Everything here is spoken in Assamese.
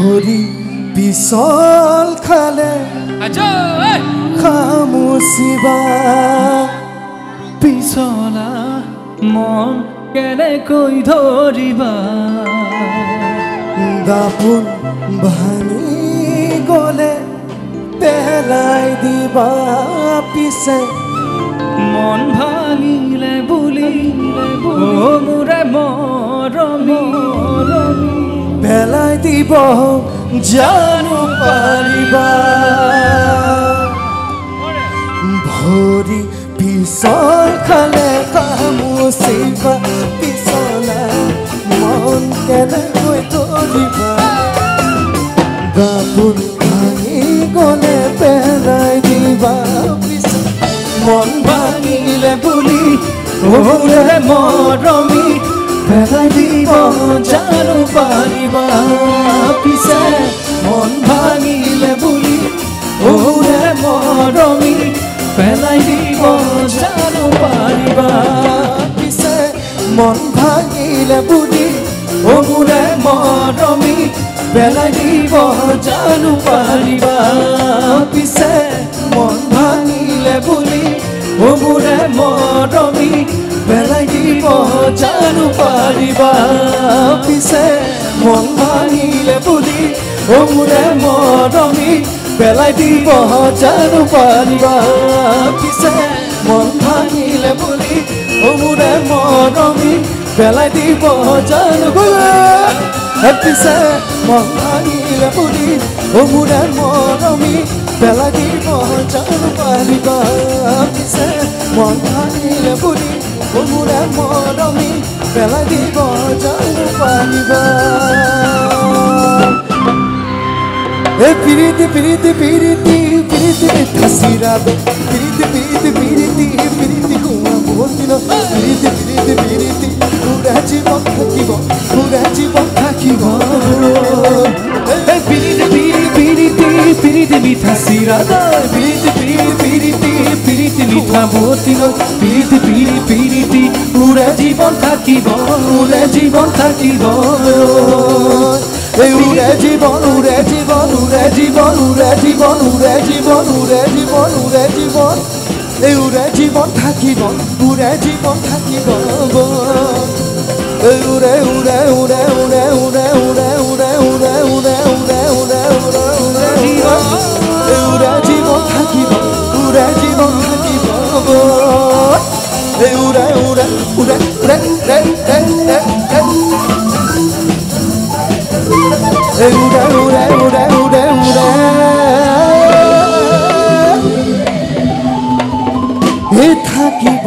ভৰি পিছল খালে খামুচিবা পিছলা মন কেনেকৈ ধৰিবা দাপোন ভাঙি গলে পেলাই দিবা পিছে মন ভাঙিলে বুলি মোৰে মৰমী পেলাই দিব জানো পাৰিবা ভৰি পিছল খালে খামুচিবা পিছলা মন কেনেকৈ ধৰিবা দাপোন ভাঙি গলে পেলাই দিবা পিছে মন ভাঙিলে বুলি মোৰে মৰমী পেলাই দিব জানো পাৰিবা পিছে মন ভাঙিলে বুলি মোৰে মৰমী পেলাই দিব জানো পাৰিবা পিছে মন ভাঙিলে বুলি মোৰে মৰমী পেলাই দিব জানো পাৰিবা পিছে মন ভাঙিলে বুলি মোৰে মৰমী পেলাই দিব জানো পাৰিবা পিছে মন ভাঙিলে বুলি মোৰে মৰমী পেলাই দিব জানো পাৰিবা পিছে মন ভাঙিলে বুলি মোৰে মৰমী পেলাই দিব জানো পিছে মন ভাঙিলে বুলি মোৰে মৰমী পেলাই দিব জানো পাৰিবা পিছে মন ভাঙিলে বুলি মোৰে মৰমী পেলাই দিব জানো পাৰিবা পিৰিতি পিৰিতি পিৰিতি পিৰিতি মিঠাচিৰা পিৰিতি পিৰিতি পিৰিতি পিৰিতি কুঁৱা বহুদিন পিৰিতি পিৰিতি পিৰিতি পুৰা জীৱন থাকিব পুৰা জীৱন থাকিব পিৰিতি পিৰিতি পিৰিতি মিঠাচিৰা পিৰিতি পিৰিতি পিৰিতি মিঠা বহুদিন পিৰিতি পিৰিতি পুৰা জীৱন থাকিব পুৰা জীৱন থাকিব উৰে জীৱন উৰে জীৱন উৰে জীৱন উৰে জীৱন উৰে জীৱন উৰে জীৱন উৰে জীৱন এই উৰে জীৱন থাকিব উৰে জীৱন থাকিব উৰে উৰে উৰে উৰে উৰে উৰে উৰে উৰে উৰে উৰে উৰে উৰে উৰে উৰে জীৱন থাকিব উৰে জীৱন থাকিব উৰে উৰে উৰে উৰে উৰে উৰে উৰে উৰে উৰে উৰে থাকিব